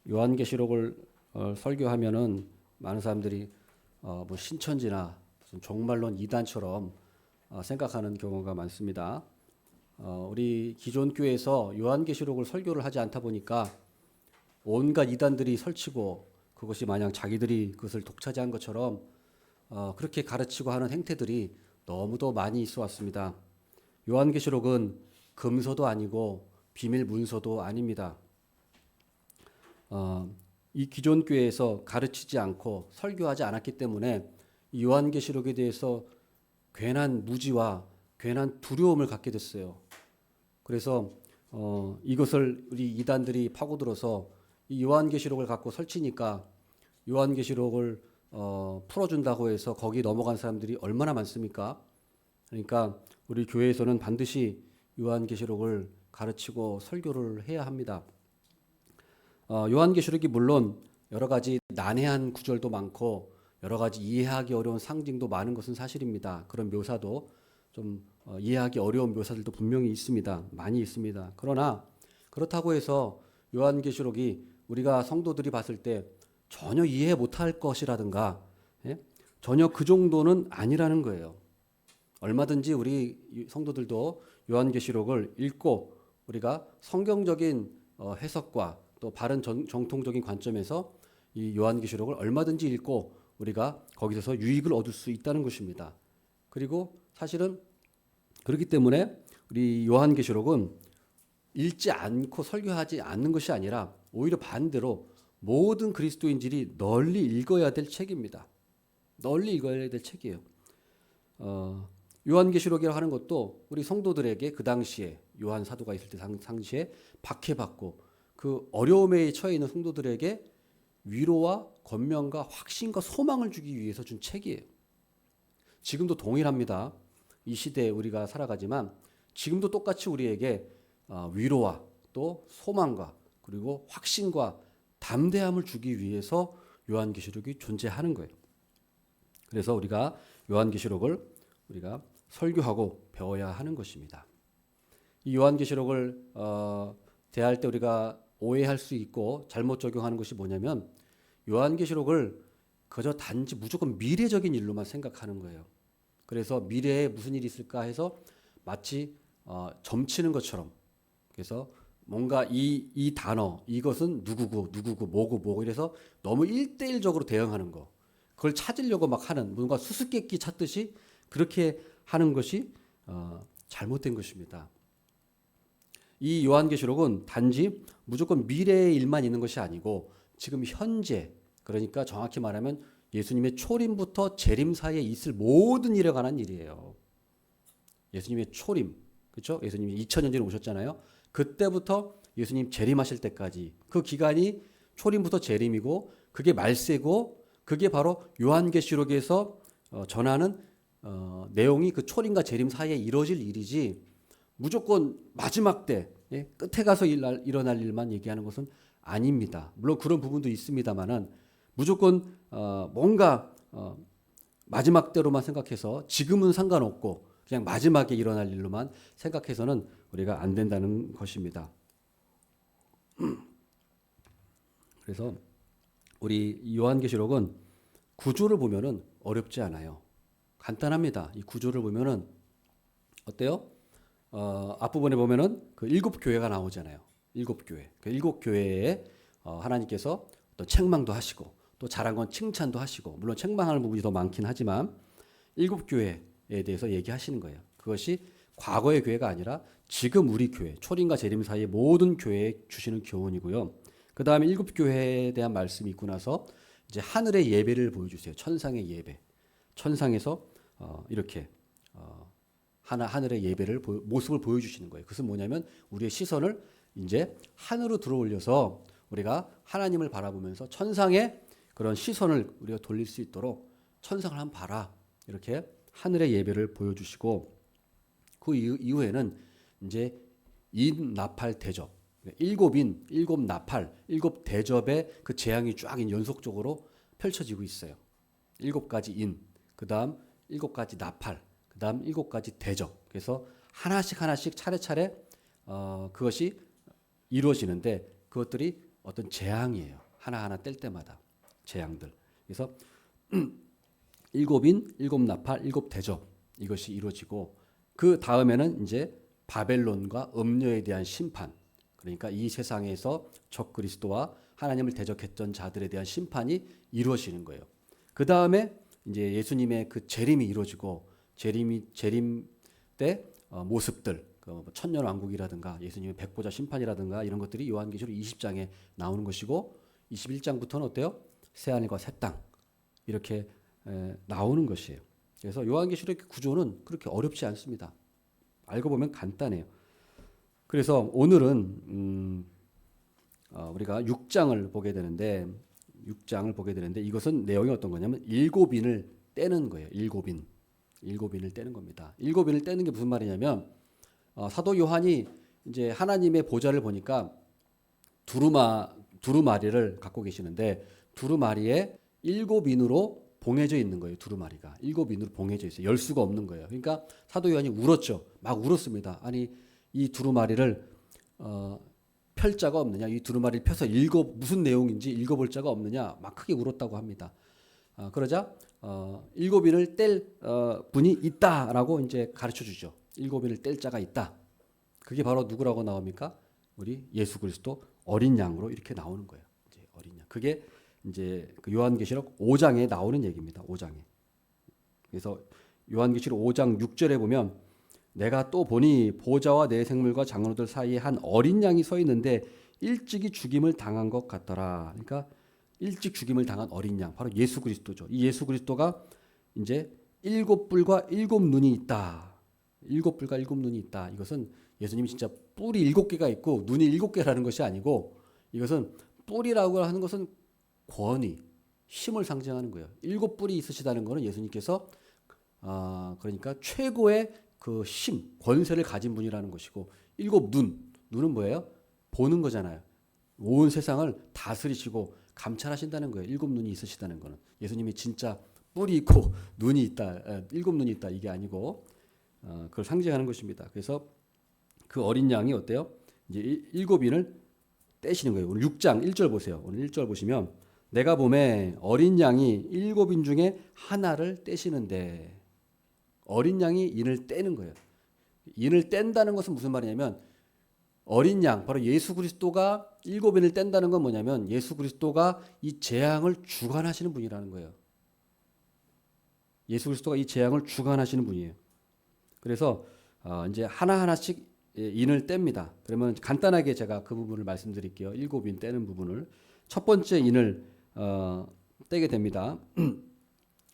요한계시록을 설교하면은 많은 사람들이 뭐 신천지나 무슨 종말론 이단처럼 생각하는 경우가 많습니다. 우리 기존 교회에서 요한계시록을 설교를 하지 않다 보니까 온갖 이단들이 설치고 그것이 마냥 자기들이 그것을 독차지한 것처럼 그렇게 가르치고 하는 행태들이 너무도 많이 있어 왔습니다. 요한계시록은 금서도 아니고 비밀 문서도 아닙니다. 이 기존 교회에서 가르치지 않고 설교하지 않았기 때문에 이 요한계시록에 대해서 괜한 무지와 괜한 두려움을 갖게 됐어요. 그래서 이것을 우리 이단들이 파고들어서 이 요한계시록을 갖고 설치니까 요한계시록을 풀어준다고 해서 거기 넘어간 사람들이 얼마나 많습니까? 그러니까 우리 교회에서는 반드시 요한계시록을 가르치고 설교를 해야 합니다. 요한계시록이 물론 여러 가지 난해한 구절도 많고 여러 가지 이해하기 어려운 상징도 많은 것은 사실입니다. 그런 묘사도 좀 이해하기 어려운 묘사들도 분명히 있습니다. 많이 있습니다. 그러나 그렇다고 해서 요한계시록이 우리가 성도들이 봤을 때 전혀 이해 못할 것이라든가 전혀 그 정도는 아니라는 거예요. 얼마든지 우리 성도들도 요한계시록을 읽고 우리가 성경적인 해석과 또 바른 정통적인 관점에서 이 요한계시록을 얼마든지 읽고 우리가 거기서 유익을 얻을 수 있다는 것입니다. 그리고 사실은 그렇기 때문에 우리 요한계시록은 읽지 않고 설교하지 않는 것이 아니라 오히려 반대로 모든 그리스도인들이 널리 읽어야 될 책입니다. 널리 읽어야 될 책이에요. 요한계시록이라고 하는 것도 우리 성도들에게 그 당시에 요한 사도가 있을 때 당시에 박해받고 그 어려움에 처해 있는 성도들에게 위로와 권면과 확신과 소망을 주기 위해서 준 책이에요. 지금도 동일합니다. 이 시대에 우리가 살아가지만 지금도 똑같이 우리에게 위로와 또 소망과 그리고 확신과 담대함을 주기 위해서 요한계시록이 존재하는 거예요. 그래서 우리가 요한계시록을 우리가 설교하고 배워야 하는 것입니다. 이 요한계시록을 대할 때 우리가 오해할 수 있고 잘못 적용하는 것이 뭐냐면 요한계시록을 그저 단지 무조건 미래적인 일로만 생각하는 거예요. 그래서 미래에 무슨 일이 있을까 해서 마치 점치는 것처럼 그래서 뭔가 이 단어 이것은 누구고 뭐고 이래서 너무 일대일적으로 대응하는 거 그걸 찾으려고 막 하는 뭔가 수수께끼 찾듯이 그렇게 하는 것이 잘못된 것입니다. 이 요한계시록은 단지 무조건 미래의 일만 있는 것이 아니고 지금 현재 그러니까 정확히 말하면 예수님의 초림부터 재림 사이에 있을 모든 일에 관한 일이에요. 예수님의 초림, 그렇죠? 예수님이 2000년 전에 오셨잖아요. 그때부터 예수님 재림하실 때까지 그 기간이 초림부터 재림이고 그게 말세고 그게 바로 요한계시록에서 전하는 내용이 그 초림과 재림 사이에 이루어질 일이지 무조건 마지막 때 끝에 가서 일어날 일만 얘기하는 것은 아닙니다. 물론 그런 부분도 있습니다만은 무조건 뭔가 마지막 때로만 생각해서 지금은 상관없고 그냥 마지막에 일어날 일로만 생각해서는 우리가 안 된다는 것입니다. 그래서 우리 요한계시록은 구조를 보면은 어렵지 않아요. 간단합니다. 이 구조를 보면은 어때요? 앞부분에 보면은 그 7교회가 나오잖아요. 7교회. 그 7교회에 하나님께서 어떤 책망도 하시고 또 잘한 건 칭찬도 하시고 물론 책망하는 부분이 더 많긴 하지만 7교회에 대해서 얘기하시는 거예요. 그것이 과거의 교회가 아니라 지금 우리 교회, 초림과 재림 사이의 모든 교회에 주시는 교훈이고요. 그 다음에 7교회에 대한 말씀이 있고 나서 이제 하늘의 예배를 보여주세요. 천상의 예배. 천상에서 이렇게 하늘의 예배를 모습을 보여주시는 거예요. 그것은 뭐냐면 우리의 시선을 이제 하늘로 들어올려서 우리가 하나님을 바라보면서 천상의 그런 시선을 우리가 돌릴 수 있도록 천상을 한번 봐라. 이렇게 하늘의 예배를 보여주시고 그 이후에는 이제 인나팔 대접. 일곱 나팔, 7대접의 그 재앙이 쫙 연속적으로 펼쳐지고 있어요. 7가지 인, 그 다음 7가지 나팔, 그 다음 7가지 대접. 그래서 하나씩 차례차례 그것이 이루어지는데 그것들이 어떤 재앙이에요. 하나하나 뗄 때마다 재앙들. 그래서 일곱 인, 일곱 나팔, 일곱 대접 이것이 이루어지고 그 다음에는 이제 바벨론과 음녀에 대한 심판. 그러니까 이 세상에서 적 그리스도와 하나님을 대적했던 자들에 대한 심판이 이루어지는 거예요. 그 다음에 이제 예수님의 그 재림이 이루어지고 재림 때 모습들, 그 천년왕국이라든가 예수님의 백보자 심판이라든가 이런 것들이 요한계시록 20장에 나오는 것이고 21장부터는 어때요? 새하늘과 새 땅 이렇게 나오는 것이에요. 그래서 요한계시록 구조는 그렇게 어렵지 않습니다. 알고 보면 간단해요. 그래서 오늘은 우리가 6장을 보게 되는데 이것은 내용이 어떤 거냐면 일곱인을 떼는 거예요. 일곱인을 떼는 겁니다. 일곱인을 떼는 게 무슨 말이냐면 사도 요한이 이제 하나님의 보좌를 보니까 두루마리를 갖고 계시는데 두루마리에 일곱인으로 봉해져 있는 거예요. 두루마리가 일곱인으로 봉해져 있어요. 열 수가 없는 거예요. 그러니까 사도 요한이 울었죠. 막 울었습니다. 아니 이 두루마리를 펼 자가 없느냐? 이 두루마리를 펴서 무슨 내용인지 읽어볼 자가 없느냐? 막 크게 울었다고 합니다. 그러자 일곱인을 뗄 분이 있다라고 이제 가르쳐 주죠. 일곱인을 뗄 자가 있다. 그게 바로 누구라고 나옵니까? 우리 예수 그리스도 어린 양으로 이렇게 나오는 거예요. 이제 어린 양. 그게 이제 그 요한계시록 5장에 나오는 얘기입니다. 5장에. 그래서 요한계시록 5장 6절에 보면 내가 또 보니 보좌와 내 생물과 장로들 사이에 한 어린 양이 서 있는데 일찍이 죽임을 당한 것 같더라. 그러니까 일찍 죽임을 당한 어린 양, 바로 예수 그리스도죠. 이 예수 그리스도가 이제 일곱 뿔과 일곱 눈이 있다. 일곱 뿔과 일곱 눈이 있다. 이것은 예수님이 진짜 뿔이 일곱 개가 있고 눈이 일곱 개라는 것이 아니고 이것은 뿔이라고 하는 것은 권위, 힘을 상징하는 거예요. 일곱 뿔이 있으시다는 것은 예수님께서 그러니까 최고의 그 힘, 권세를 가진 분이라는 것이고 일곱 눈은 뭐예요? 보는 거잖아요. 온 세상을 다스리시고 감찰하신다는 거예요. 일곱 눈이 있으시다는 거는 예수님이 진짜 뿔이 있고 눈이 있다, 일곱 눈이 있다 이게 아니고 그걸 상징하는 것입니다. 그래서 그 어린 양이 어때요? 이제 일곱인을 떼시는 거예요. 오늘 6장 1절 보세요. 오늘 1절 보시면 내가 보매 어린 양이 일곱인 중에 하나를 떼시는데 어린 양이 인을 떼는 거예요. 인을 뗀다는 것은 무슨 말이냐면 어린 양, 바로 예수 그리스도가 일곱인을 뗀다는 건 뭐냐면 예수 그리스도가 이 재앙을 주관하시는 분이라는 거예요. 예수 그리스도가 이 재앙을 주관하시는 분이에요. 그래서 이제 하나하나씩 인을 뗍니다. 그러면 간단하게 제가 그 부분을 말씀드릴게요. 일곱인 떼는 부분을. 첫 번째 인을 떼게 됩니다.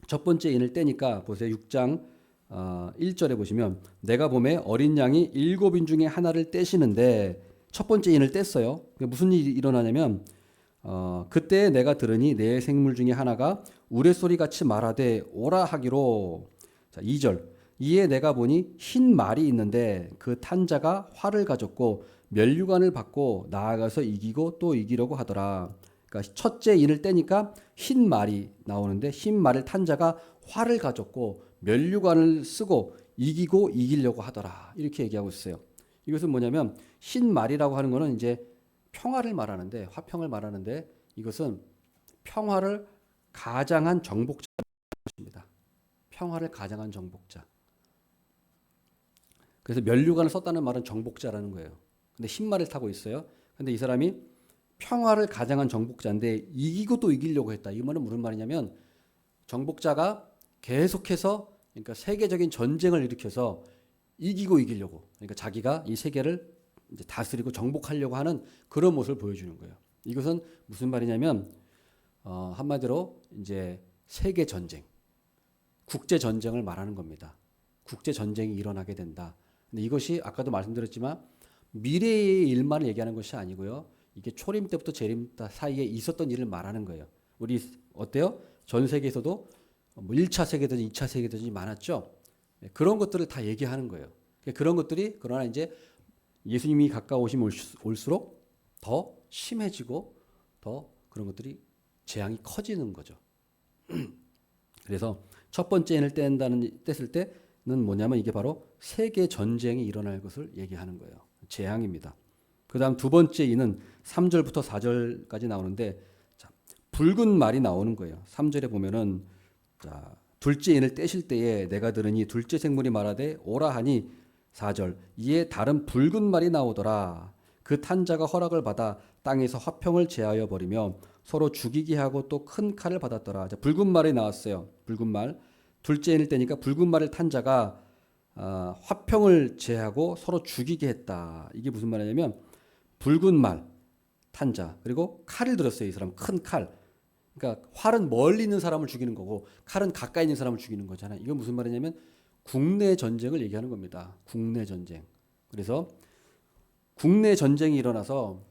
첫 번째 인을 떼니까 보세요. 6장 1절에 보시면 내가 보매 어린 양이 일곱인 중에 하나를 떼시는데 첫 번째 인을 뗐어요. 무슨 일이 일어나냐면 그때 내가 들으니 내 생물 중에 하나가 우레소리 같이 말하되 오라 하기로. 자, 2절 이에 내가 보니 흰 말이 있는데 그 탄 자가 활을 가졌고 면류관을 받고 나아가서 이기고 또 이기려고 하더라. 그러니까 첫째 인을 떼니까 흰 말이 나오는데 흰 말을 탄 자가 활을 가졌고 면류관을 쓰고 이기고 이기려고 하더라. 이렇게 얘기하고 있어요. 이것은 뭐냐면 흰 말이라고 하는 것은 이제 평화를 말하는데 화평을 말하는데 이것은 평화를 가장한 정복자입니다. 평화를 가장한 정복자. 그래서 면류관을 썼다는 말은 정복자라는 거예요. 근데 흰 말을 타고 있어요. 근데 이 사람이 평화를 가장한 정복자인데 이기고 또 이기려고 했다. 이 말은 무슨 말이냐면 정복자가 계속해서 그러니까 세계적인 전쟁을 일으켜서 이기고 이기려고 그러니까 자기가 이 세계를 이제 다스리고 정복하려고 하는 그런 모습을 보여주는 거예요. 이것은 무슨 말이냐면 한마디로 이제 세계 전쟁, 국제 전쟁을 말하는 겁니다. 국제 전쟁이 일어나게 된다. 근데 이것이 아까도 말씀드렸지만 미래의 일만을 얘기하는 것이 아니고요. 이게 초림 때부터 재림 사이에 있었던 일을 말하는 거예요. 우리 어때요? 전 세계에서도 뭐 1차 세계대전, 2차 세계대전이 많았죠. 그런 것들을 다 얘기하는 거예요. 그런 것들이 그러나 이제 예수님이 가까우시면 올수록 더 심해지고 더 그런 것들이 재앙이 커지는 거죠. 그래서 첫 번째 인을 뗐을 때는 뭐냐면 이게 바로 세계 전쟁이 일어날 것을 얘기하는 거예요. 재앙입니다. 그다음 두 번째 인은 3절부터 4절까지 나오는데 자, 붉은 말이 나오는 거예요. 3절에 보면은 자, 둘째 인을 떼실 때에 내가 들으니 둘째 생물이 말하되 오라 하니 4절 이에 다른 붉은 말이 나오더라. 그 탄자가 허락을 받아 땅에서 화평을 제하여 버리며 서로 죽이게 하고 또 큰 칼을 받았더라. 자, 붉은 말이 나왔어요. 붉은 말. 둘째 인을 떼니까 붉은 말을 탄 자가 화평을 제하고 서로 죽이게 했다. 이게 무슨 말이냐면 붉은 말 탄 자 그리고 칼을 들었어요. 이 사람 큰 칼. 그러니까 활은 멀리 있는 사람을 죽이는 거고 칼은 가까이 있는 사람을 죽이는 거잖아요. 이건 무슨 말이냐면 국내 전쟁을 얘기하는 겁니다. 국내 전쟁. 그래서 국내 전쟁이 일어나서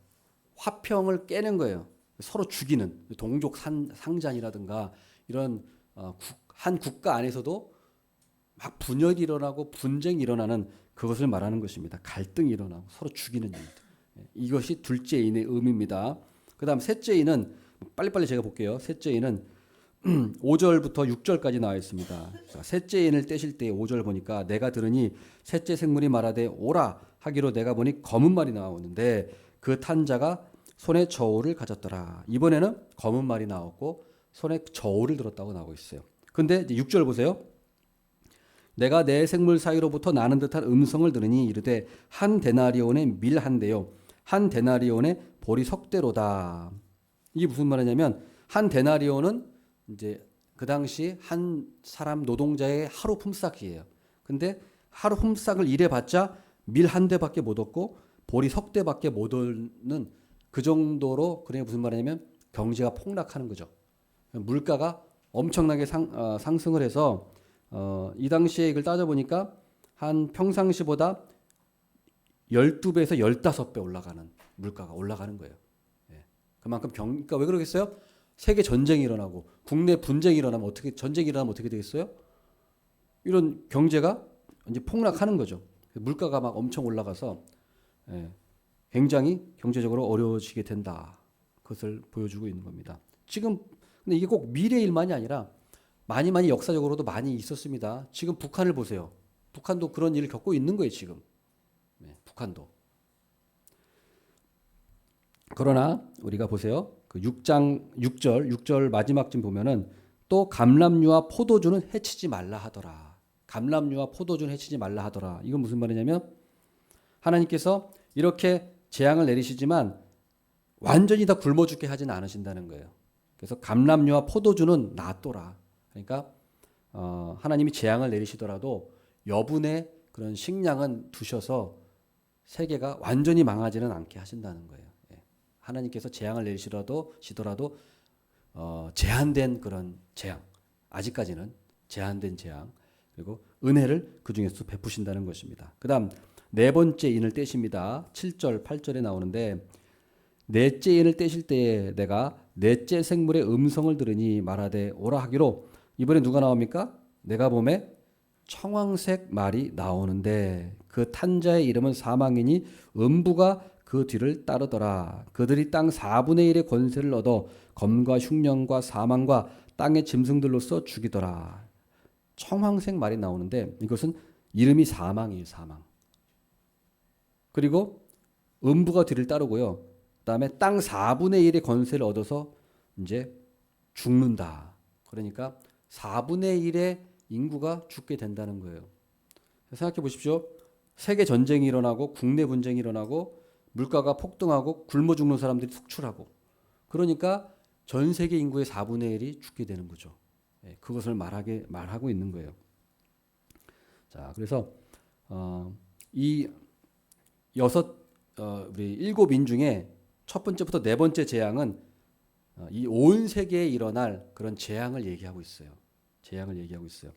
화평을 깨는 거예요. 서로 죽이는 동족 상잔이라든가 이런 한 국가 안에서도 막 분열이 일어나고 분쟁이 일어나는 그것을 말하는 것입니다. 갈등이 일어나고 서로 죽이는 일들. 이것이 둘째 인의 의미입니다. 그다음 셋째 인은 빨리빨리 제가 볼게요. 셋째 인은 5절부터 6절까지 나와 있습니다. 자, 셋째 인을 떼실 때 5절 보니까 내가 들으니 셋째 생물이 말하되 오라 하기로 내가 보니 검은 말이 나오는데 그 탄 자가 손에 저울을 가졌더라. 이번에는 검은 말이 나왔고 손에 저울을 들었다고 나오고 있어요. 근데 이제 6절 보세요. 내가 내 생물 사이로부터 나는 듯한 음성을 들으니 이르되 한 데나리온의 밀 한 대요 한 데나리온의 보리 석대로다. 이게 무슨 말이냐면 한 데나리온은 이제 그 당시 한 사람 노동자의 하루 품삯이에요. 근데 하루 품삯을 일해봤자 밀 한 대밖에 못 얻고 보리 석대밖에 못 얻는 그 정도로 그게 무슨 말이냐면 경제가 폭락하는 거죠. 물가가 엄청나게 상승을 해서 이 당시에 이걸 따져보니까 한 평상시보다 12배에서 15배 올라가는 물가가 올라가는 거예요. 예. 그만큼 그러니까 왜 그러겠어요? 세계 전쟁이 일어나고 국내 분쟁이 일어나면 전쟁이 일어나면 어떻게 되겠어요? 이런 경제가 이제 폭락하는 거죠. 물가가 막 엄청 올라가서 예. 굉장히 경제적으로 어려워지게 된다. 그것을 보여주고 있는 겁니다. 지금 근데 이게 꼭 미래 일만이 아니라 많이 역사적으로도 많이 있었습니다. 지금 북한을 보세요. 북한도 그런 일을 겪고 있는 거예요, 지금. 네, 북한도. 그러나 우리가 보세요. 그 6절 마지막쯤 보면은 또 감람류와 포도주는 해치지 말라 하더라. 감람류와 포도주는 해치지 말라 하더라. 이건 무슨 말이냐면 하나님께서 이렇게 재앙을 내리시지만 완전히 다 굶어 죽게 하지는 않으신다는 거예요. 그래서 감람류와 포도주는 놔둬라. 그러니까 하나님이 재앙을 내리시더라도 여분의 그런 식량은 두셔서 세계가 완전히 망하지는 않게 하신다는 거예요. 예. 하나님께서 재앙을 내리시더라도 제한된 그런 재앙, 아직까지는 제한된 재앙, 그리고 은혜를 그 중에서 베푸신다는 것입니다. 그다음 네 번째 인을 떼십니다. 7절, 8절에 나오는데 넷째 인을 떼실 때에 내가 넷째 생물의 음성을 들으니 말하되 오라 하기로 이번에 누가 나옵니까? 내가 봄에 청황색 말이 나오는데 그 탄자의 이름은 사망이니 음부가 그 뒤를 따르더라. 그들이 땅 4분의 1의 권세를 얻어 검과 흉년과 사망과 땅의 짐승들로서 죽이더라. 청황색 말이 나오는데 이것은 이름이 사망이에요. 사망. 그리고 음부가 뒤를 따르고요. 그다음에 땅 4분의 1의 권세를 얻어서 이제 죽는다. 그러니까 4분의 1의 인구가 죽게 된다는 거예요. 생각해 보십시오. 세계 전쟁이 일어나고 국내 분쟁이 일어나고 물가가 폭등하고 굶어 죽는 사람들이 속출하고 그러니까 전 세계 인구의 4분의 1이 죽게 되는 거죠. 그것을 말하고 있는 거예요. 자, 그래서 이 우리 7인 중에 첫 번째부터 네 번째 재앙은 이 온 세계에 일어날 그런 재앙을 얘기하고 있어요. 재앙을 얘기하고 있어요.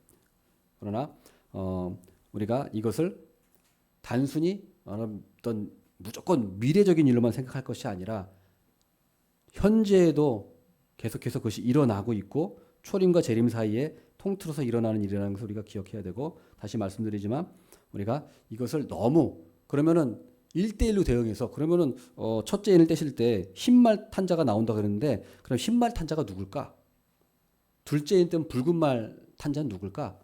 그러나 우리가 이것을 단순히 어떤 무조건 미래적인 일로만 생각할 것이 아니라 현재에도 계속해서 그것이 일어나고 있고 초림과 재림 사이에 통틀어서 일어나는 일이라는 것을 우리가 기억해야 되고 다시 말씀드리지만 우리가 이것을 너무 그러면은 1대1로 대응해서 그러면은 첫째 인을 떼실 때 흰말 탄자가 나온다 그랬는데 그럼 흰말 탄자가 누굴까? 둘째 인 때는 붉은 말 탄자는 누굴까?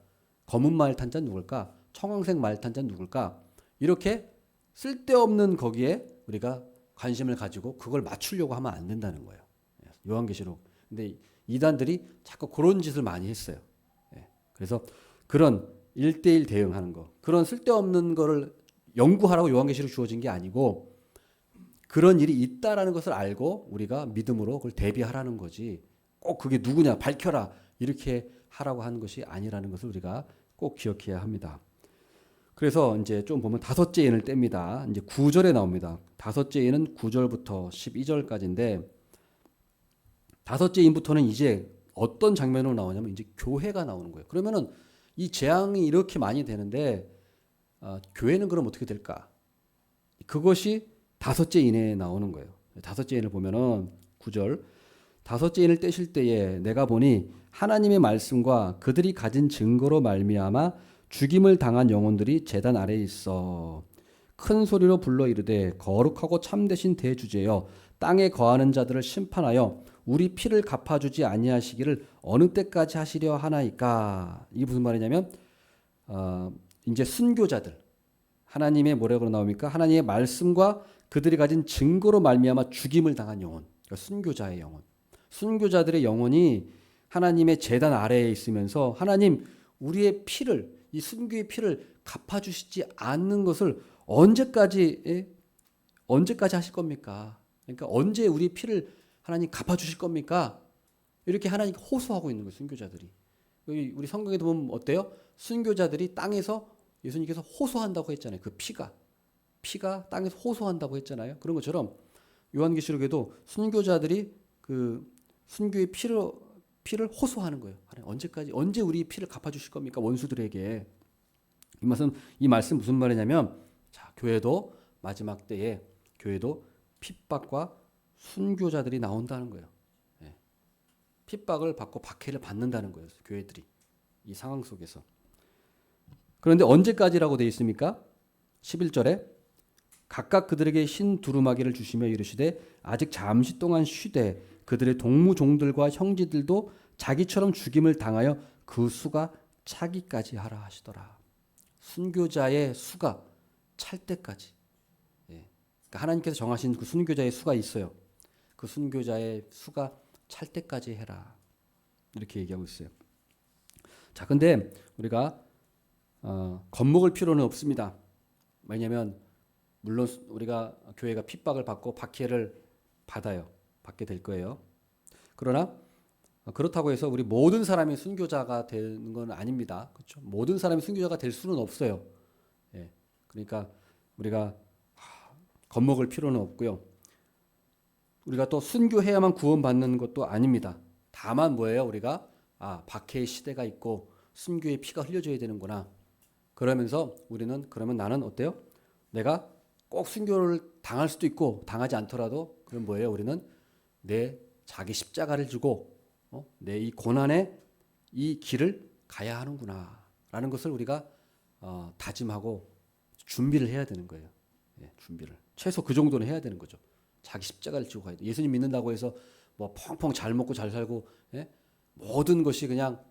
검은 말 탄자는 누굴까? 청황색 말 탄자는 누굴까? 이렇게 쓸데없는 거기에 우리가 관심을 가지고 그걸 맞추려고 하면 안 된다는 거예요. 요한계시록. 근데 이단들이 자꾸 그런 짓을 많이 했어요. 그래서 그런 1대1 대응하는 거, 그런 쓸데없는 거를 연구하라고 요한계시록 주어진 게 아니고 그런 일이 있다라는 것을 알고 우리가 믿음으로 그걸 대비하라는 거지. 꼭 그게 누구냐 밝혀라 이렇게 하라고 하는 것이 아니라는 것을 우리가 꼭 기억해야 합니다. 그래서 이제 좀 보면 다섯째 인을 뗍니다. 이제 9절에 나옵니다. 다섯째 인은 9절부터 12절까지인데 다섯째 인부터는 이제 어떤 장면으로 나오냐면 이제 교회가 나오는 거예요. 그러면은 이 재앙이 이렇게 많이 되는데 교회는 그럼 어떻게 될까? 그것이 다섯째 인에 나오는 거예요. 다섯째 인을 보면은 9절 다섯째 인을 떼실 때에 내가 보니 하나님의 말씀과 그들이 가진 증거로 말미암아 죽임을 당한 영혼들이 제단 아래에 있어 큰 소리로 불러 이르되 거룩하고 참되신 대주제여 땅에 거하는 자들을 심판하여 우리 피를 갚아주지 아니하시기를 어느 때까지 하시려 하나이까. 이게 무슨 말이냐면 이제 순교자들 하나님의 뭐라고 나옵니까? 하나님의 말씀과 그들이 가진 증거로 말미암아 죽임을 당한 영혼, 그러니까 순교자의 영혼, 순교자들의 영혼이 하나님의 제단 아래에 있으면서 하나님 우리의 피를 이 순교의 피를 갚아주시지 않는 것을 언제까지 하실 겁니까? 그러니까 언제 우리 피를 하나님 갚아주실 겁니까? 이렇게 하나님께 호소하고 있는 거예요. 순교자들이. 우리 성경에도 보면 어때요? 순교자들이 땅에서 예수님께서 호소한다고 했잖아요. 그 피가 땅에서 호소한다고 했잖아요. 그런 것처럼 요한계시록에도 순교자들이 그 순교의 피를 호소하는 거예요. 언제 우리 피를 갚아주실 겁니까? 원수들에게. 이 말씀 무슨 말이냐면 자, 교회도 마지막 때에 교회도 핍박과 순교자들이 나온다는 거예요. 핍박을 받고 박해를 받는다는 거예요. 교회들이 이 상황 속에서. 그런데 언제까지라고 되어 있습니까? 11절에 각각 그들에게 흰 두루마기를 주시며 이르시되 아직 잠시 동안 쉬되 그들의 동무종들과 형제들도 자기처럼 죽임을 당하여 그 수가 차기까지 하라 하시더라. 순교자의 수가 찰 때까지. 그러니까 하나님께서 정하신 그 순교자의 수가 있어요. 그 순교자의 수가 찰 때까지 해라. 이렇게 얘기하고 있어요. 자, 근데 우리가 겁먹을 필요는 없습니다. 왜냐하면 물론 우리가 교회가 핍박을 받고 박해를 받게 될 거예요. 그러나 그렇다고 해서 우리 모든 사람이 순교자가 되는 건 아닙니다. 그렇죠? 모든 사람이 순교자가 될 수는 없어요. 그러니까 우리가 겁먹을 필요는 없고요. 우리가 또 순교해야만 구원받는 것도 아닙니다. 다만 뭐예요? 우리가 박해의 시대가 있고 순교의 피가 흘려져야 되는구나. 그러면서 우리는 그러면 나는 어때요? 내가 꼭 순교를 당할 수도 있고 당하지 않더라도 그럼 뭐예요? 우리는 내 자기 십자가를 지고 내 이 고난의 이 길을 가야 하는구나 라는 것을 우리가 다짐하고 준비를 해야 되는 거예요. 준비를 최소 그 정도는 해야 되는 거죠. 자기 십자가를 지고 가야 돼. 예수님 믿는다고 해서 뭐 펑펑 잘 먹고 잘 살고 모든 것이 그냥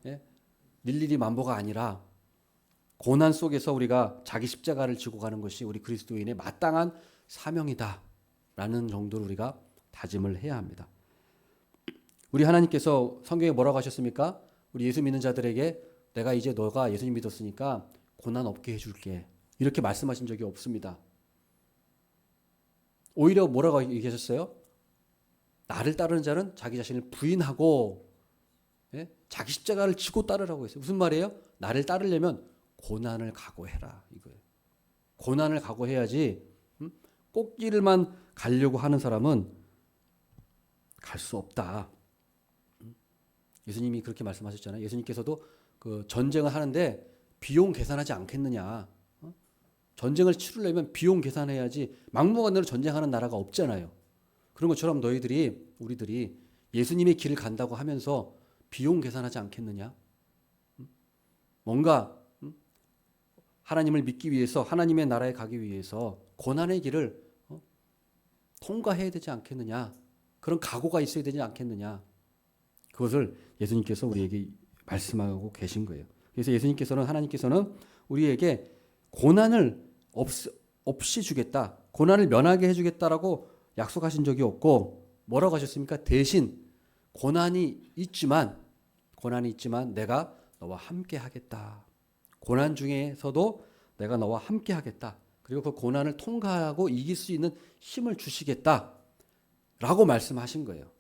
일일이 만보가 아니라 고난 속에서 우리가 자기 십자가를 지고 가는 것이 우리 그리스도인의 마땅한 사명이다라는 정도로 우리가 다짐을 해야 합니다. 우리 하나님께서 성경에 뭐라고 하셨습니까? 우리 예수 믿는 자들에게 내가 이제 너가 예수님 믿었으니까 고난 없게 해줄게. 이렇게 말씀하신 적이 없습니다. 오히려 뭐라고 얘기하셨어요? 나를 따르는 자는 자기 자신을 부인하고 자기 십자가를 지고 따르라고 했어요. 무슨 말이에요? 나를 따르려면 고난을 각오해라 이거예요. 고난을 각오해야지 꽃길만 가려고 하는 사람은 갈 수 없다. 예수님이 그렇게 말씀하셨잖아요. 예수님께서도 그 전쟁을 하는데 비용 계산하지 않겠느냐. 전쟁을 치르려면 비용 계산해야지 막무가내로 전쟁하는 나라가 없잖아요. 그런 것처럼 우리들이 예수님의 길을 간다고 하면서 비용 계산하지 않겠느냐. 뭔가 하나님을 믿기 위해서 하나님의 나라에 가기 위해서 고난의 길을 통과해야 되지 않겠느냐. 그런 각오가 있어야 되지 않겠느냐. 그것을 예수님께서 우리에게 말씀하고 계신 거예요. 그래서 하나님께서는 우리에게 고난을 없이 주겠다. 고난을 면하게 해주겠다라고 약속하신 적이 없고 뭐라고 하셨습니까? 대신 고난이 있지만 내가 너와 함께 하겠다. 고난 중에서도 내가 너와 함께 하겠다. 그리고 그 고난을 통과하고 이길 수 있는 힘을 주시겠다. 라고 말씀하신 거예요.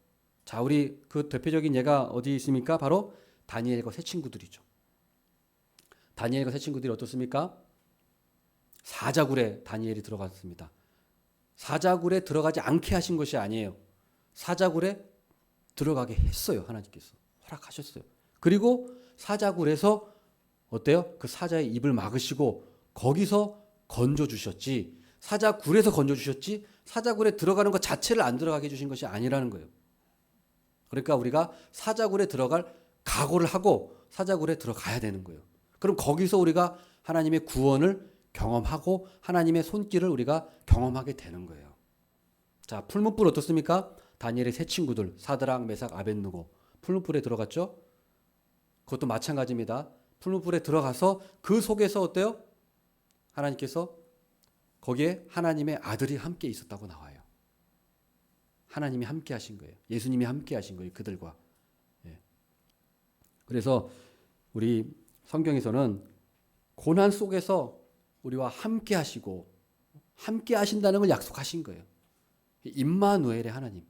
자, 우리 그 대표적인 예가 어디 있습니까? 바로 다니엘과 세 친구들이죠. 다니엘과 세 친구들이 어떻습니까? 사자굴에 다니엘이 들어갔습니다. 사자굴에 들어가지 않게 하신 것이 아니에요. 사자굴에 들어가게 했어요. 하나님께서 허락하셨어요. 그리고 사자굴에서 어때요? 그 사자의 입을 막으시고 거기서 건져주셨지. 사자굴에서 건져주셨지. 사자굴에 들어가는 것 자체를 안 들어가게 해주신 것이 아니라는 거예요. 그러니까 우리가 사자굴에 들어갈 각오를 하고 사자굴에 들어가야 되는 거예요. 그럼 거기서 우리가 하나님의 구원을 경험하고 하나님의 손길을 우리가 경험하게 되는 거예요. 자, 풀무불 어떻습니까? 다니엘의 세 친구들 사드락, 메삭, 아벳느고 풀무불에 들어갔죠? 그것도 마찬가지입니다. 풀무불에 들어가서 그 속에서 어때요? 하나님께서 거기에 하나님의 아들이 함께 있었다고 나와요. 하나님이 함께 하신 거예요. 예수님이 함께 하신 거예요. 그들과. 예. 그래서 우리 성경에서는 고난 속에서 우리와 함께 하시고 함께 하신다는 걸 약속하신 거예요. 임마누엘의 하나님.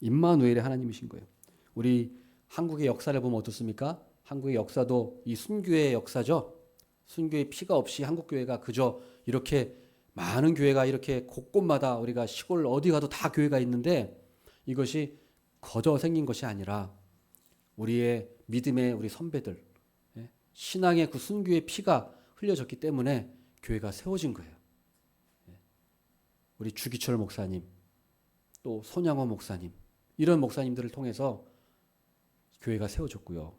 임마누엘의 하나님이신 거예요. 우리 한국의 역사를 보면 어떻습니까? 한국의 역사도 이 순교의 역사죠. 순교의 피가 없이 한국 교회가 그저 이렇게 많은 교회가 이렇게 곳곳마다 우리가 시골 어디 가도 다 교회가 있는데 이것이 거저 생긴 것이 아니라 우리의 믿음의 우리 선배들, 신앙의 그 순교의 피가 흘려졌기 때문에 교회가 세워진 거예요. 우리 주기철 목사님, 또 손양호 목사님, 이런 목사님들을 통해서 교회가 세워졌고요.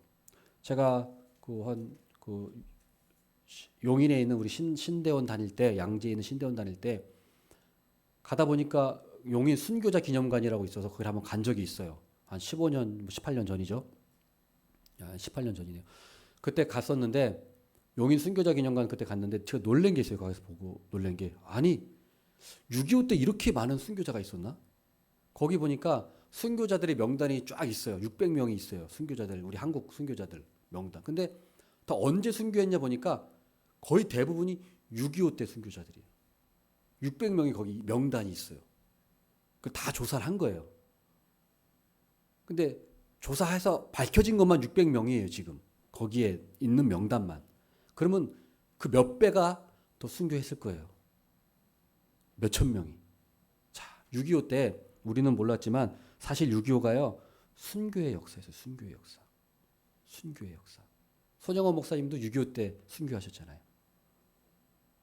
제가 용인에 있는 우리 신대원 다닐 때, 양재에 있는 신대원 다닐 때 가다 보니까 용인 순교자 기념관이라고 있어서 거기 한번 간 적이 있어요. 한 15년, 18년 전이죠. 18년 전이네요. 그때 갔었는데 용인 순교자 기념관 그때 갔는데 제가 놀란 게 있어요. 거기서 보고 놀란 게 아니 6.25 때 이렇게 많은 순교자가 있었나? 거기 보니까 순교자들의 명단이 쫙 있어요. 600명이 있어요. 순교자들, 우리 한국 순교자들 명단. 근데 다 언제 순교했냐 보니까 거의 대부분이 6.25 때 순교자들이에요. 600명이 거기 명단이 있어요. 그 다 조사를 한 거예요. 근데 조사해서 밝혀진 것만 600명이에요, 지금. 거기에 있는 명단만. 그러면 그 몇 배가 더 순교했을 거예요. 몇천 명이. 자, 6.25 때 우리는 몰랐지만 사실 6.25가요. 순교의 역사였어요. 순교의 역사. 순교의 역사. 손영원 목사님도 6.25 때 순교하셨잖아요.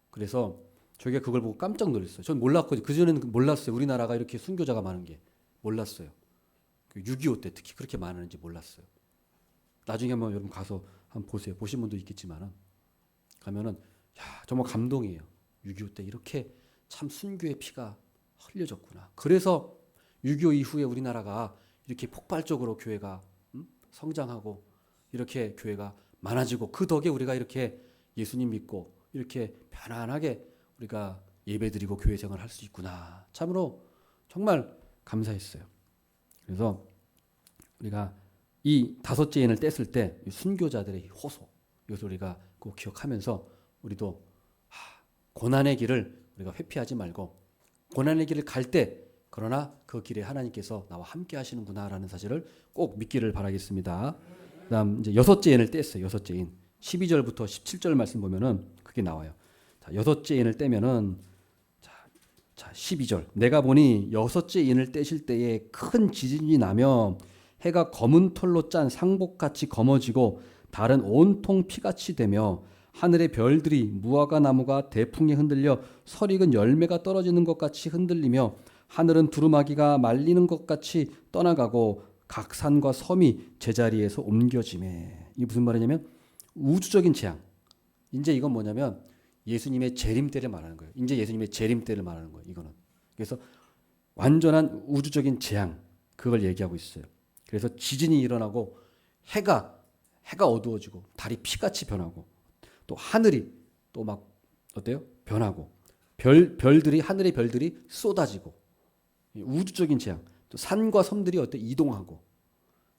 그래서 저희가 그걸 보고 깜짝 놀랐어요. 전 몰랐거든요. 그전에는 몰랐어요. 우리나라가 이렇게 순교자가 많은 게. 몰랐어요. 6.25 때 특히 그렇게 많은지 몰랐어요. 나중에 한번 여러분 가서 한번 보세요. 보신 분도 있겠지만은 가면은 야, 정말 감동이에요. 6.25 때 이렇게 참 순교의 피가 흘려졌구나. 그래서 6.25 이후에 우리나라가 이렇게 폭발적으로 교회가 성장하고 이렇게 교회가 많아지고 그 덕에 우리가 이렇게 예수님 믿고 이렇게 편안하게 우리가 예배드리고 교회 생활을 할 수 있구나. 참으로 정말 감사했어요. 그래서 우리가 이 다섯째 인을 뗐을 때 순교자들의 호소 이것을 우리가 꼭 기억하면서 우리도 고난의 길을 우리가 회피하지 말고 고난의 길을 갈 때 그러나 그 길에 하나님께서 나와 함께 하시는구나라는 사실을 꼭 믿기를 바라겠습니다. 그다음 이제 여섯째 인을 뗐어요. 여섯째 인 12절부터 17절 말씀 보면은 그게 나와요. 자, 여섯째 인을 떼면은 자 12절 내가 보니 여섯째 인을 떼실 때에 큰 지진이 나며 해가 검은 털로 짠 상복같이 검어지고 달은 온통 피같이 되며 하늘의 별들이 무화과 나무가 대풍에 흔들려 설익은 열매가 떨어지는 것 같이 흔들리며 하늘은 두루마기가 말리는 것 같이 떠나가고 각 산과 섬이 제자리에서 옮겨지매. 이게 무슨 말이냐면 우주적인 재앙. 이제 이건 뭐냐면 예수님의 재림 때를 말하는 거예요. 이제 예수님의 재림 때를 말하는 거예요. 이거는. 그래서 완전한 우주적인 재앙 그걸 얘기하고 있어요. 그래서 지진이 일어나고 해가 어두워지고 달이 피같이 변하고 또 하늘이 또 막 어때요? 변하고 별들이 하늘의 별들이 쏟아지고 우주적인 재앙. 또 산과 섬들이 이동하고.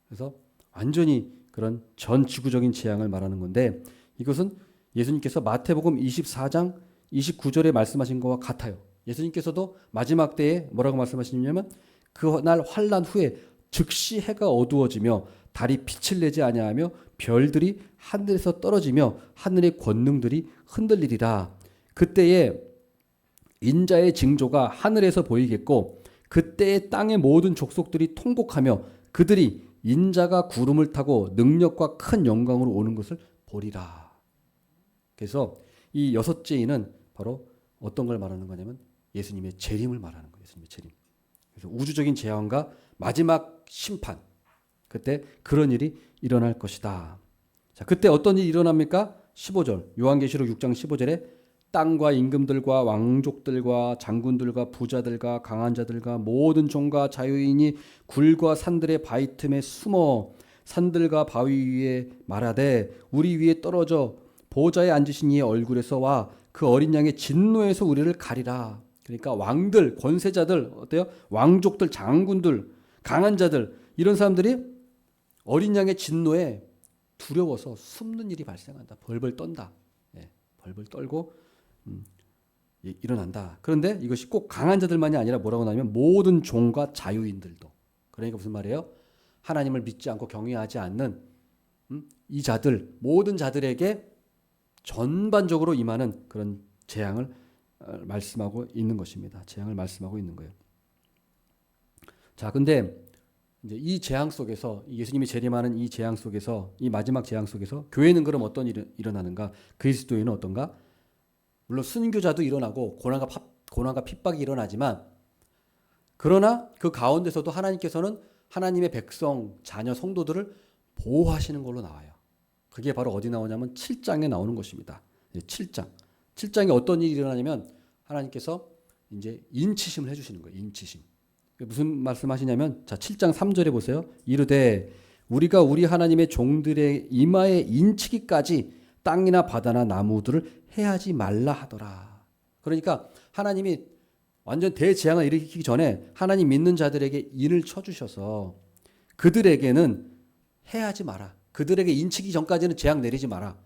그래서 완전히 그런 전 지구적인 재앙을 말하는 건데 이것은 예수님께서 마태복음 24장 29절에 말씀하신 것과 같아요. 예수님께서도 마지막 때에 뭐라고 말씀하시냐면 그날 환난 후에 즉시 해가 어두워지며 달이 빛을 내지 아니하며 별들이 하늘에서 떨어지며 하늘의 권능들이 흔들리리라. 그때에 인자의 징조가 하늘에서 보이겠고 그때에 땅의 모든 족속들이 통곡하며 그들이 인자가 구름을 타고 능력과 큰 영광으로 오는 것을 보리라. 그래서 이 여섯째 인은 바로 어떤 걸 말하는 거냐면 예수님의 재림을 말하는 거예요. 예수님의 재림. 그래서 우주적인 재앙과 마지막 심판. 그때 그런 일이 일어날 것이다. 자, 그때 어떤 일이 일어납니까? 15절. 요한계시록 6장 15절에 땅과 임금들과 왕족들과 장군들과 부자들과 강한 자들과 모든 종과 자유인이 굴과 산들의 바위 틈에 숨어 산들과 바위 위에 말하되 우리 위에 떨어져 보좌에 앉으신 이의 얼굴에서 와 그 어린 양의 진노에서 우리를 가리라. 그러니까 왕들, 권세자들, 어때요? 왕족들, 장군들, 강한 자들 이런 사람들이 어린 양의 진노에 두려워서 숨는 일이 발생한다. 벌벌 떤다. 예, 벌벌 떨고 일어난다. 그런데 이것이 꼭 강한 자들만이 아니라 뭐라고 나오면 모든 종과 자유인들도. 그러니까 무슨 말이에요? 하나님을 믿지 않고 경외하지 않는 이 자들, 모든 자들에게 전반적으로 임하는 그런 재앙을 말씀하고 있는 것입니다. 재앙을 말씀하고 있는 거예요. 자, 근데 이제 이 재앙 속에서 예수님이 재림하는 이 재앙 속에서 이 마지막 재앙 속에서 교회는 그럼 어떤 일이 일어나는가? 그리스도인은 어떤가? 물론 순교자도 일어나고 고난과 핍박이 일어나지만 그러나 그 가운데서도 하나님께서는 하나님의 백성, 자녀, 성도들을 보호하시는 걸로 나와요. 그게 바로 어디 나오냐면 7장에 나오는 것입니다. 7장. 7장에 어떤 일이 일어나냐면 하나님께서 이제 인치심을 해주시는 거예요. 인치심. 무슨 말씀하시냐면 자 7장 3절에 보세요. 이르되 우리가 우리 하나님의 종들의 이마에 인치기까지 땅이나 바다나 나무들을 해하지 말라 하더라. 그러니까 하나님이 완전 대재앙을 일으키기 전에 하나님 믿는 자들에게 인을 쳐주셔서 그들에게는 해하지 마라. 그들에게 인치기 전까지는 재앙 내리지 마라.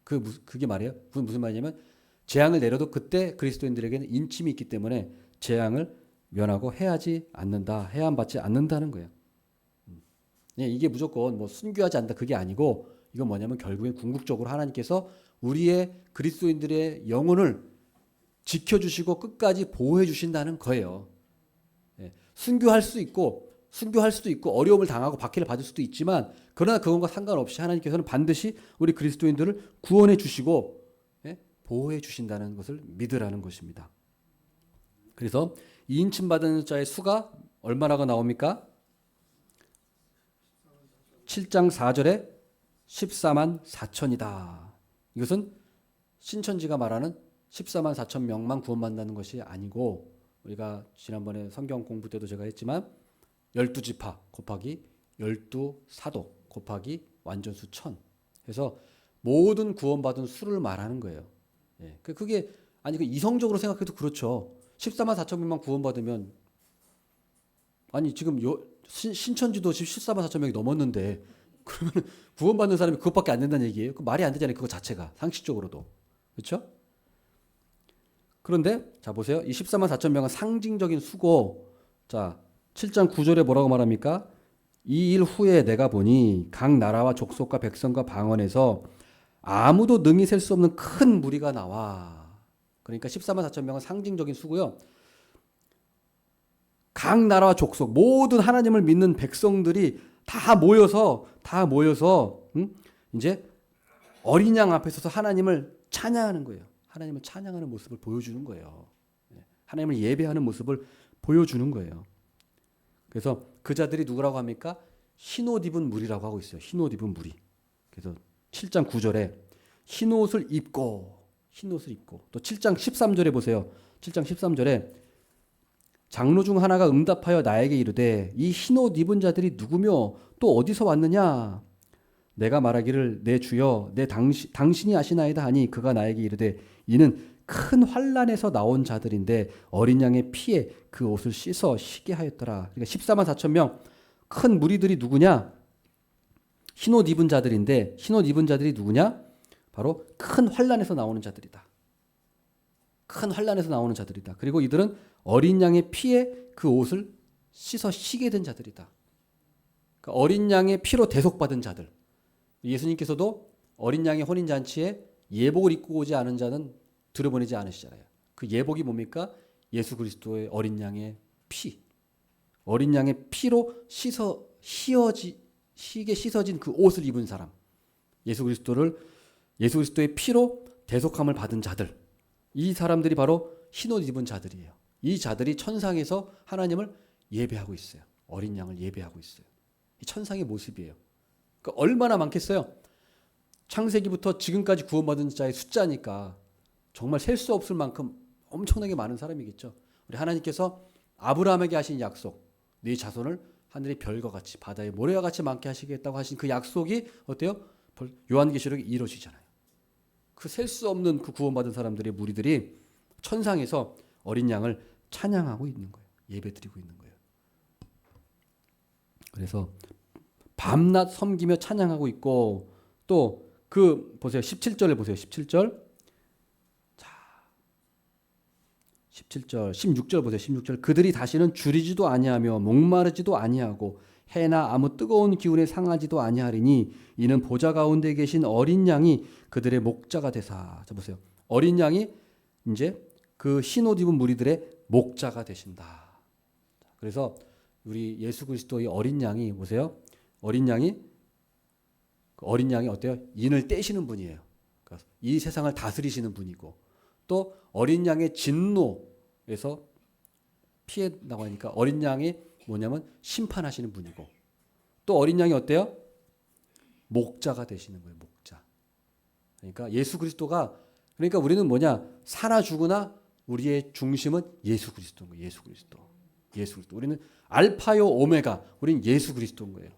그게 말이에요. 그건 무슨 말이냐면 재앙을 내려도 그때 그리스도인들에게는 인침이 있기 때문에 재앙을 면하고 해하지 않는다. 해함받지 않는다는 거예요. 이게 무조건 뭐 순교하지 않는다. 그게 아니고 이건 뭐냐면 결국엔 궁극적으로 하나님께서 우리의 그리스도인들의 영혼을 지켜주시고 끝까지 보호해 주신다는 거예요. 순교할 수도 있고 어려움을 당하고 박해를 받을 수도 있지만 그러나 그것과 상관없이 하나님께서는 반드시 우리 그리스도인들을 구원해 주시고 보호해 주신다는 것을 믿으라는 것입니다. 그래서 이인침 받은 자의 수가 얼마나가 나옵니까? 7장 4절에 14만 4천이다. 이것은 신천지가 말하는 14만 4천 명만 구원받는다는 것이 아니고 우리가 지난번에 성경 공부 때도 제가 했지만 12지파 곱하기 12사도 곱하기 완전수 1000 해서 모든 구원받은 수를 말하는 거예요. 그게 아니 이성적으로 생각해도 그렇죠. 14만 4천 명만 구원받으면 아니 지금 신천지도 14만 4천 명이 넘었는데 그러면 구원받는 사람이 그것밖에 안 된다는 얘기예요. 그 말이 안 되잖아요. 그거 자체가 상식적으로도. 그렇죠? 그런데 자 보세요. 이 14만 4천 명은 상징적인 수고. 자 7장 9절에 뭐라고 말합니까? 이 일 후에 내가 보니 각 나라와 족속과 백성과 방언에서 아무도 능히 셀 수 없는 큰 무리가 나와. 그러니까 14만 4천 명은 상징적인 수고요. 각 나라와 족속 모든 하나님을 믿는 백성들이 다 모여서 이제 어린 양 앞에 서서 하나님을 찬양하는 거예요. 하나님을 찬양하는 모습을 보여주는 거예요. 하나님을 예배하는 모습을 보여주는 거예요. 그래서 그 자들이 누구라고 합니까? 흰옷 입은 무리라고 하고 있어요. 흰옷 입은 무리. 그래서 7장 9절에 흰옷을 입고 또 7장 13절에 보세요. 7장 13절에 장로 중 하나가 응답하여 나에게 이르되 이 흰옷 입은 자들이 누구며 또 어디서 왔느냐? 내가 말하기를 내 주여 내 당신이 아시나이다 하니 그가 나에게 이르되 이는 큰 환난에서 나온 자들인데 어린 양의 피에 그 옷을 씻어 쉬게 하였더라. 그러니까 14만 4천 명 큰 무리들이 누구냐? 흰옷 입은 자들인데 흰옷 입은 자들이 누구냐? 바로 큰 환난에서 나오는 자들이다. 큰 환난에서 나오는 자들이다. 그리고 이들은 어린 양의 피에 그 옷을 씻어 쉬게 된 자들이다. 그러니까 어린 양의 피로 대속받은 자들. 예수님께서도 어린 양의 혼인잔치에 예복을 입고 오지 않은 자는 들여보내지 않으시잖아요. 그 예복이 뭡니까? 예수 그리스도의 어린 양의 피. 어린 양의 피로 희게 씻어진 그 옷을 입은 사람. 예수 그리스도의 피로 대속함을 받은 자들. 이 사람들이 바로 흰옷 입은 자들이에요. 이 자들이 천상에서 하나님을 예배하고 있어요. 어린 양을 예배하고 있어요. 이 천상의 모습이에요. 그러니까 얼마나 많겠어요? 창세기부터 지금까지 구원받은 자의 숫자니까 정말 셀 수 없을 만큼 엄청나게 많은 사람이겠죠. 우리 하나님께서 아브라함에게 하신 약속, 네 자손을 하늘의 별과 같이 바다의 모래와 같이 많게 하시겠다고 하신 그 약속이 어때요? 요한계시록에 이루어지잖아요. 그 셀 수 없는 그 구원받은 사람들의 무리들이 천상에서 어린 양을 찬양하고 있는 거예요. 예배드리고 있는 거예요. 그래서 밤낮 섬기며 찬양하고 있고 또 그 보세요. 17절을 보세요. 17절. 자. 17절, 16절 보세요. 16절. 그들이 다시는 줄이지도 아니하며 목마르지도 아니하고 해나 아무 뜨거운 기운에 상하지도 아니하리니 이는 보좌 가운데 계신 어린 양이 그들의 목자가 되사. 자 보세요. 어린 양이 이제 그 흰옷 입은 무리들의 목자가 되신다. 그래서 우리 예수 그리스도의 어린 양이 보세요. 어린 양이 어때요? 인을 떼시는 분이에요. 그러니까 이 세상을 다스리시는 분이고 또 어린 양의 진노에서 피해 나가니까 어린 양이 뭐냐면 심판하시는 분이고 또 어린 양이 어때요? 목자가 되시는 거예요. 목자. 그러니까 예수 그리스도가 그러니까 우리는 뭐냐? 사나 죽으나 우리의 중심은 예수 그리스도인 거예요. 예수 그리스도. 예수 그리스도. 우리는 알파요 오메가. 우리는 예수 그리스도인 거예요.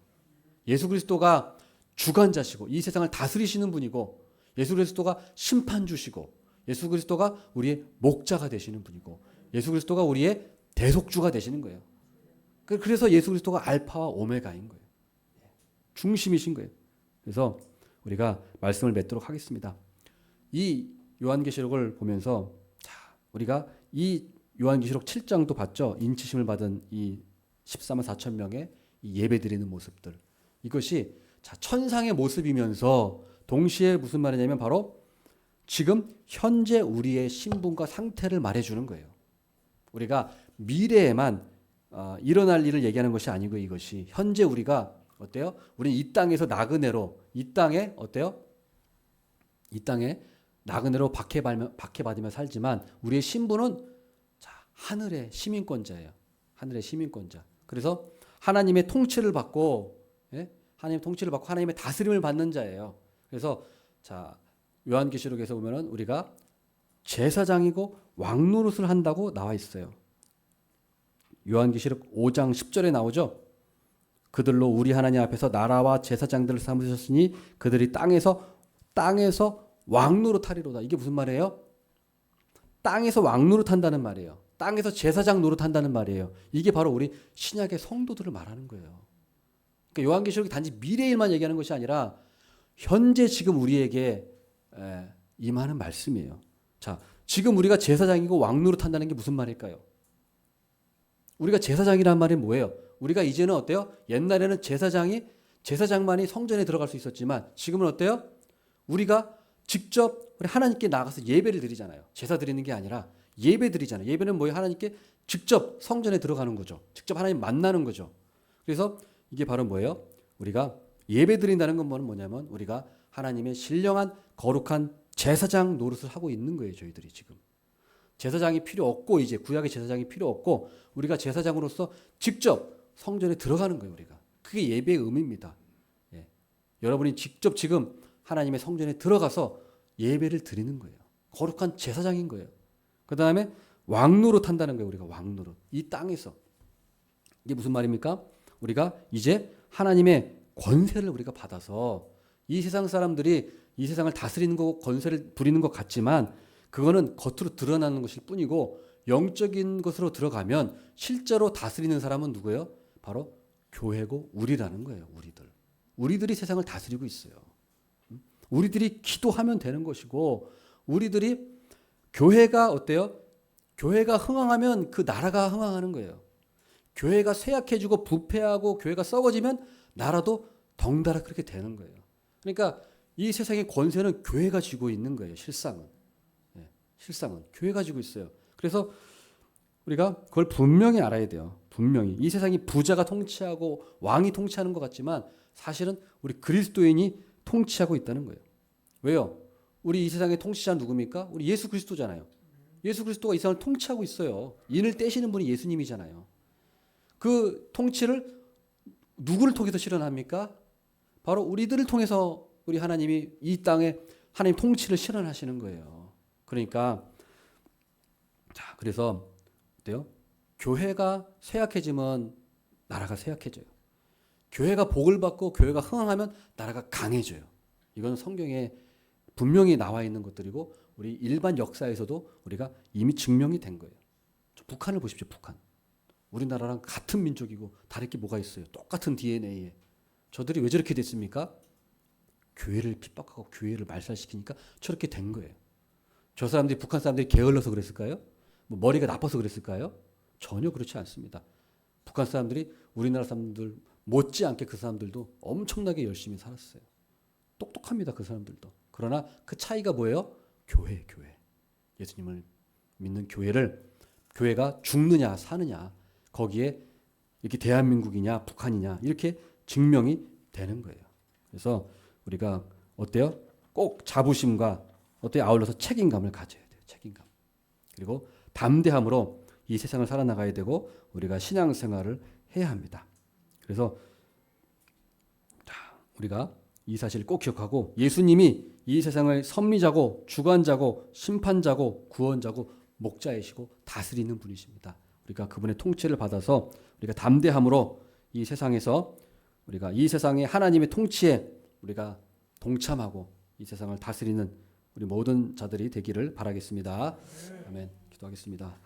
예수 그리스도가 주관자시고 이 세상을 다스리시는 분이고 예수 그리스도가 심판주시고 예수 그리스도가 우리의 목자가 되시는 분이고 예수 그리스도가 우리의 대속주가 되시는 거예요. 그래서 예수 그리스도가 알파와 오메가인 거예요. 중심이신 거예요. 그래서 우리가 말씀을 맺도록 하겠습니다. 이 요한계시록을 보면서 우리가 이 요한계시록 7장도 봤죠. 인치심을 받은 이 14만 4천 명의 이 예배드리는 모습들. 이것이 천상의 모습이면서 동시에 무슨 말이냐면 바로 지금 현재 우리의 신분과 상태를 말해주는 거예요. 우리가 미래에만 일어날 일을 얘기하는 것이 아니고 이것이 현재 우리가 어때요? 우리는 이 땅에서 나그네로 이 땅에 어때요? 이 땅에 나그네로 박해받으며 살지만 우리의 신분은 하늘의 시민권자예요. 하늘의 시민권자. 그래서 하나님의 통치를 받고 하나님의 통치를 받고 하나님의 다스림을 받는 자예요. 그래서 요한계시록에서 보면은 우리가 제사장이고 왕노릇을 한다고 나와 있어요. 요한계시록 5장 10절에 나오죠. 그들로 우리 하나님 앞에서 나라와 제사장들을 삼으셨으니 그들이 땅에서 왕노릇하리로다. 이게 무슨 말이에요? 땅에서 왕노릇한다는 말이에요. 땅에서 제사장 노릇한다는 말이에요. 이게 바로 우리 신약의 성도들을 말하는 거예요. 그러니까 요한계시록이 단지 미래일만 얘기하는 것이 아니라 현재 지금 우리에게 임하는 말씀이에요. 지금 우리가 제사장이고 왕노릇한다는 게 무슨 말일까요? 우리가 제사장이란 말이 뭐예요? 우리가 이제는 어때요? 옛날에는 제사장만이 성전에 들어갈 수 있었지만 지금은 어때요? 우리가 직접 우리 하나님께 나가서 예배를 드리잖아요. 제사 드리는 게 아니라 예배 드리잖아요. 예배는 뭐예요? 하나님께 직접 성전에 들어가는 거죠. 직접 하나님 만나는 거죠. 그래서 이게 바로 뭐예요? 우리가 예배 드린다는 건 뭐냐면 우리가 하나님의 신령한 거룩한 제사장 노릇을 하고 있는 거예요. 저희들이 지금. 제사장이 필요 없고 이제 구약의 제사장이 필요 없고 우리가 제사장으로서 직접 성전에 들어가는 거예요. 우리가. 그게 예배의 의미입니다. 여러분이 직접 지금 하나님의 성전에 들어가서 예배를 드리는 거예요. 거룩한 제사장인 거예요. 그 다음에 왕노릇 한다는 거예요. 우리가 왕노릇. 이 땅에서. 이게 무슨 말입니까? 우리가 이제 하나님의 권세를 우리가 받아서 이 세상 사람들이 이 세상을 다스리는 거 권세를 부리는 것 같지만 그거는 겉으로 드러나는 것일 뿐이고 영적인 것으로 들어가면 실제로 다스리는 사람은 누구예요? 바로 교회고 우리라는 거예요. 우리들이 세상을 다스리고 있어요. 우리들이 기도하면 되는 것이고 우리들이 교회가 어때요? 교회가 흥황하면 그 나라가 흥황하는 거예요. 교회가 쇠약해지고 부패하고 교회가 썩어지면 나라도 덩달아 그렇게 되는 거예요. 그러니까 이 세상의 권세는 교회가 쥐고 있는 거예요. 실상은. 실상은 교회가 쥐고 있어요. 그래서 우리가 그걸 분명히 알아야 돼요. 분명히. 이 세상이 부자가 통치하고 왕이 통치하는 것 같지만 사실은 우리 그리스도인이 통치하고 있다는 거예요. 왜요? 우리 이 세상의 통치자 누굽니까? 우리 예수 그리스도잖아요. 예수 그리스도가 이 세상을 통치하고 있어요. 인을 떼시는 분이 예수님이잖아요. 그 통치를 누구를 통해서 실현합니까? 바로 우리들을 통해서 우리 하나님이 이 땅에 하나님 통치를 실현하시는 거예요. 그러니까 자, 그래서 어때요? 교회가 쇠약해지면 나라가 쇠약해져요. 교회가 복을 받고 교회가 흥황하면 나라가 강해져요. 이건 성경에 분명히 나와 있는 것들이고 우리 일반 역사에서도 우리가 이미 증명이 된 거예요. 북한을 보십시오. 북한. 우리나라랑 같은 민족이고 다를 게 뭐가 있어요. 똑같은 DNA에. 저들이 왜 저렇게 됐습니까? 교회를 핍박하고 교회를 말살시키니까 저렇게 된 거예요. 저 사람들이 북한 사람들이 게을러서 그랬을까요? 뭐 머리가 나빠서 그랬을까요? 전혀 그렇지 않습니다. 북한 사람들이 우리나라 사람들 못지않게 그 사람들도 엄청나게 열심히 살았어요. 똑똑합니다. 그 사람들도. 그러나 그 차이가 뭐예요? 교회. 예수님을 믿는 교회가 죽느냐 사느냐 거기에 이렇게 대한민국이냐 북한이냐 이렇게 증명이 되는 거예요. 그래서 우리가 어때요? 꼭 자부심과 어때요? 아울러서 책임감을 가져야 돼요. 책임감. 그리고 담대함으로 이 세상을 살아나가야 되고 우리가 신앙생활을 해야 합니다. 그래서 우리가 이 사실을 꼭 기억하고 예수님이 이 세상을 섭리자고 주관자고 심판자고 구원자고 목자이시고 다스리는 분이십니다. 우리가 그분의 통치를 받아서 우리가 담대함으로 이 세상에서 우리가 이 세상의 하나님의 통치에 우리가 동참하고 이 세상을 다스리는 우리 모든 자들이 되기를 바라겠습니다. 아멘. 기도하겠습니다. 하나님